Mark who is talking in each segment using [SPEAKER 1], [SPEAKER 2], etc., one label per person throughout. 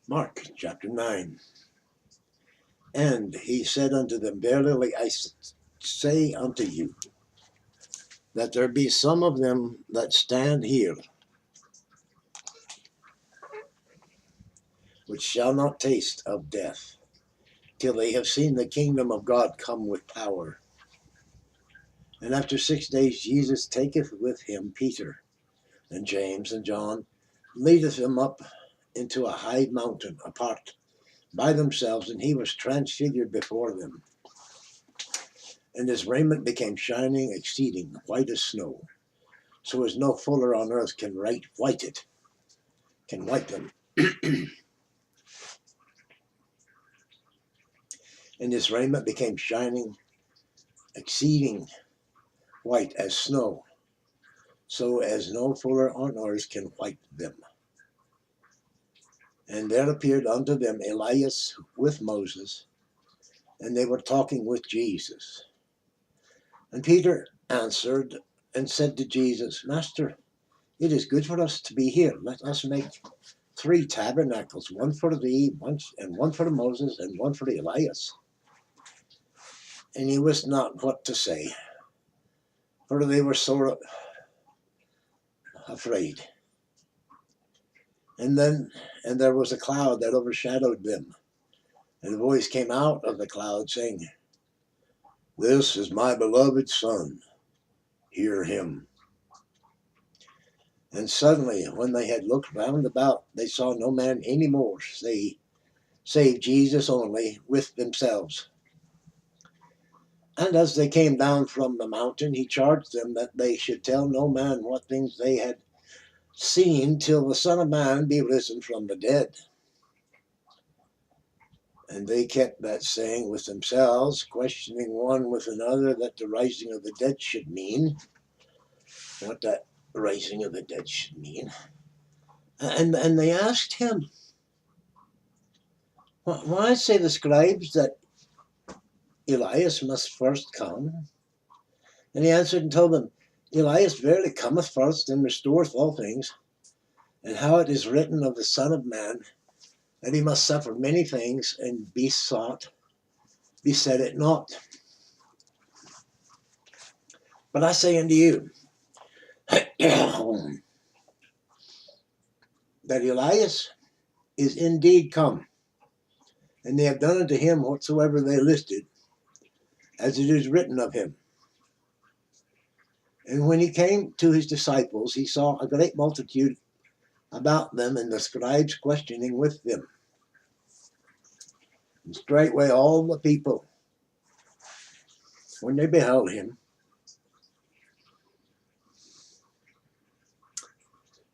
[SPEAKER 1] Mark chapter 9. And he said unto them, Verily I say unto you, that there be some of them that stand here, which shall not taste of death, till they have seen the kingdom of God come with power. And after 6 days Jesus taketh with him Peter and James and John, leadeth them up into a high mountain apart by themselves, and he was transfigured before them. And his raiment became shining, exceeding white as snow, so as no fuller on earth can white them. And his raiment became shining, exceeding white as snow, so as no fuller on earth can white them. And there appeared unto them Elias with Moses, and they were talking with Jesus. And Peter answered and said to Jesus, Master, it is good for us to be here. Let us make 3 tabernacles, one for thee, one for Moses, and one for Elias. And he wist not what to say, for they were sore afraid. And there was a cloud that overshadowed them, and a voice came out of the cloud, saying, This is my beloved Son, hear him. And suddenly, when they had looked round about, they saw no man any more, save Jesus only, with themselves. And as they came down from the mountain, he charged them that they should tell no man what things they had seen, till the Son of Man be risen from the dead. And they kept that saying with themselves, questioning one with another that the rising of the dead should mean. What that rising of the dead should mean. And they asked him, why say the scribes that Elias must first come? And he answered and told them, Elias verily cometh first and restoreth all things, and how it is written of the Son of Man, that he must suffer many things and be sought, besaid it not. But I say unto you, that Elias is indeed come, and they have done unto him whatsoever they listed, as it is written of him. And when he came to his disciples, he saw a great multitude about them, and the scribes questioning with them. And straightway all the people, when they beheld him,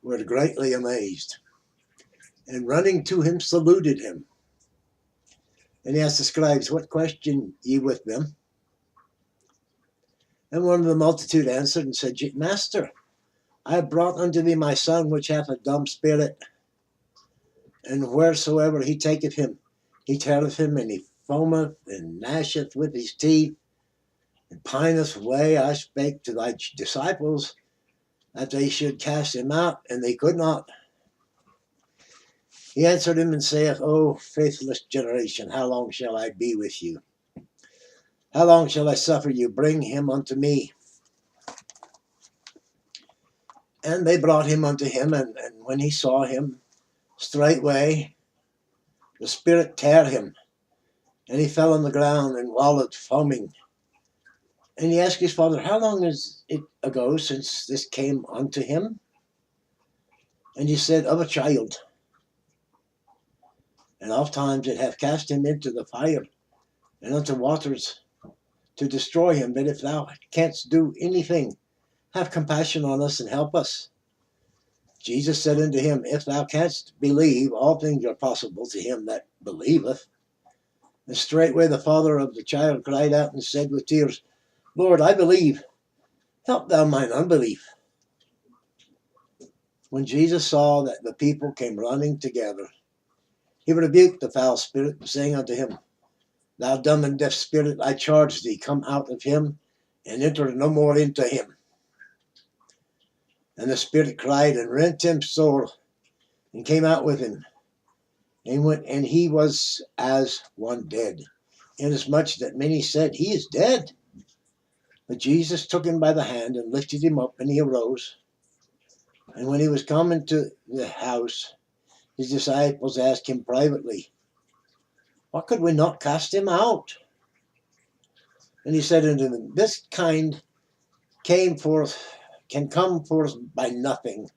[SPEAKER 1] were greatly amazed, and running to him saluted him. And he asked the scribes, What question ye with them? And one of the multitude answered and said, Master, I have brought unto thee my son, which hath a dumb spirit, and wheresoever he taketh him, he teareth him, and he foameth and gnasheth with his teeth, and pineth away. I spake to thy disciples that they should cast him out, and they could not. He answered him and saith, O faithless generation, how long shall I be with you? How long shall I suffer you? Bring him unto me. And they brought him unto him, and when he saw him, straightway the spirit tear him, and he fell on the ground and wallowed foaming. And he asked his father, How long is it ago since this came unto him? And he said, Of a child. And oft times it hath cast him into the fire and unto waters to destroy him. But if thou canst do anything, have compassion on us and help us. Jesus said unto him, If thou canst believe, all things are possible to him that believeth. And straightway the father of the child cried out and said with tears, Lord, I believe. Help thou mine unbelief. When Jesus saw that the people came running together, he rebuked the foul spirit, saying unto him, Thou dumb and deaf spirit, I charge thee, come out of him, and enter no more into him. And the spirit cried and rent him sore, and came out with him. And he was as one dead, inasmuch that many said, He is dead. But Jesus took him by the hand and lifted him up, and he arose. And when he was come into the house, his disciples asked him privately, Why could we not cast him out? And he said unto them, This kind can come forth by nothing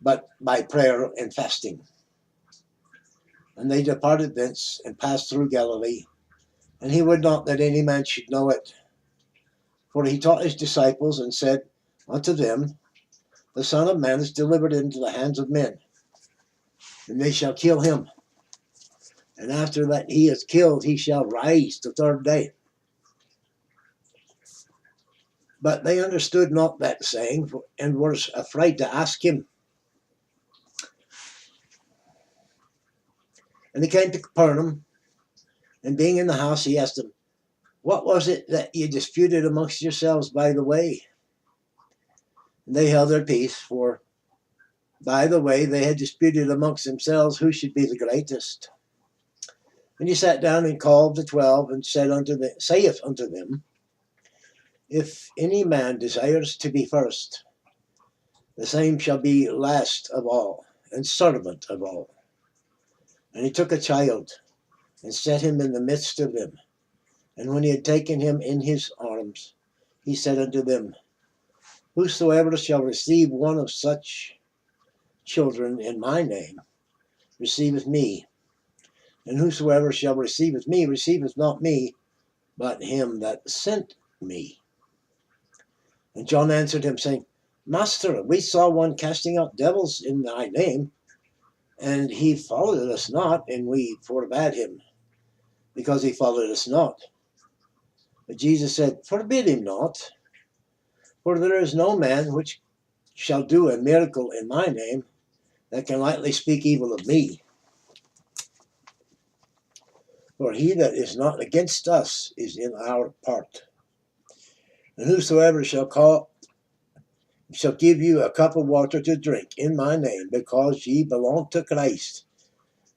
[SPEAKER 1] but by prayer and fasting. And they departed thence and passed through Galilee. And he would not that any man should know it. For he taught his disciples and said unto them, The Son of Man is delivered into the hands of men, and they shall kill him. And after that he is killed, he shall rise the third day. But they understood not that saying, and were afraid to ask him. And he came to Capernaum, and being in the house, he asked them, What was it that you disputed amongst yourselves by the way? And they held their peace, for by the way they had disputed amongst themselves who should be the greatest. And he sat down and called the 12, and saith unto them, If any man desires to be first, the same shall be last of all, and servant of all. And he took a child, and set him in the midst of them. And when he had taken him in his arms, he said unto them, Whosoever shall receive one of such children in my name, receiveth me. And whosoever shall receiveth me, receiveth not me, but him that sent me. And John answered him, saying, Master, we saw one casting out devils in thy name, and he followed us not, and we forbade him, because he followed us not. But Jesus said, Forbid him not, for there is no man which shall do a miracle in my name that can lightly speak evil of me. For he that is not against us is in our part. And whosoever shall give you a cup of water to drink in my name, because ye belong to Christ,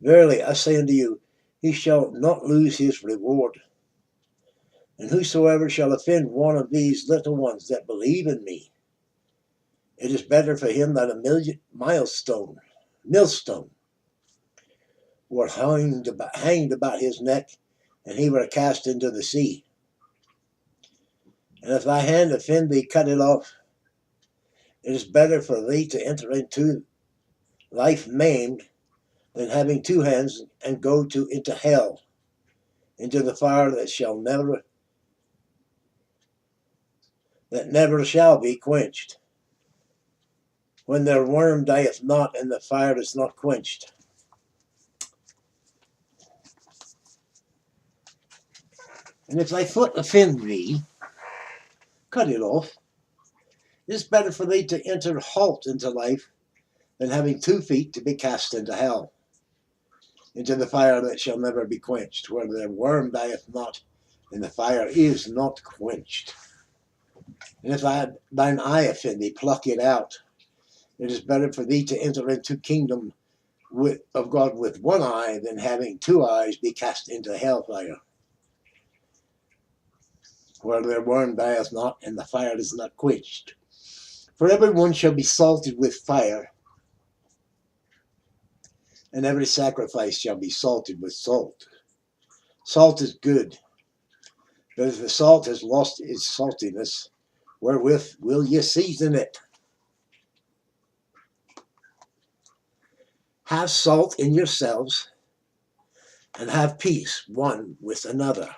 [SPEAKER 1] verily I say unto you, he shall not lose his reward. And whosoever shall offend one of these little ones that believe in me, it is better for him that a millstone were hanged about his neck, and he were cast into the sea. And if thy hand offend thee, cut it off. It is better for thee to enter into life maimed than having two hands and go into hell, into the fire that never shall be quenched, when their worm dieth not, and the fire is not quenched. And if thy foot offend thee, cut it off. It is better for thee to enter halt into life than having 2 feet to be cast into hell, into the fire that shall never be quenched, where the worm dieth not, and the fire is not quenched. And if thine eye offend thee, pluck it out. It is better for thee to enter into kingdom of God with one eye than having 2 eyes be cast into hellfire, where their worm dieth not, and the fire is not quenched. For every one shall be salted with fire, and every sacrifice shall be salted with salt. Salt is good, but if the salt has lost its saltiness, wherewith will ye season it? Have salt in yourselves, and have peace one with another.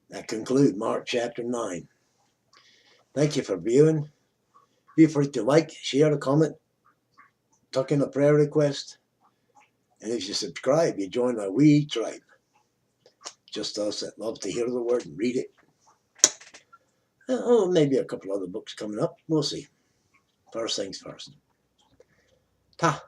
[SPEAKER 1] That concludes Mark chapter 9. Thank you for viewing. Be free to like, share, comment, tuck in a prayer request. And if you subscribe, you join our wee tribe. Just us that love to hear the word and read it. Oh, maybe a couple other books coming up. We'll see. First things first. Ta.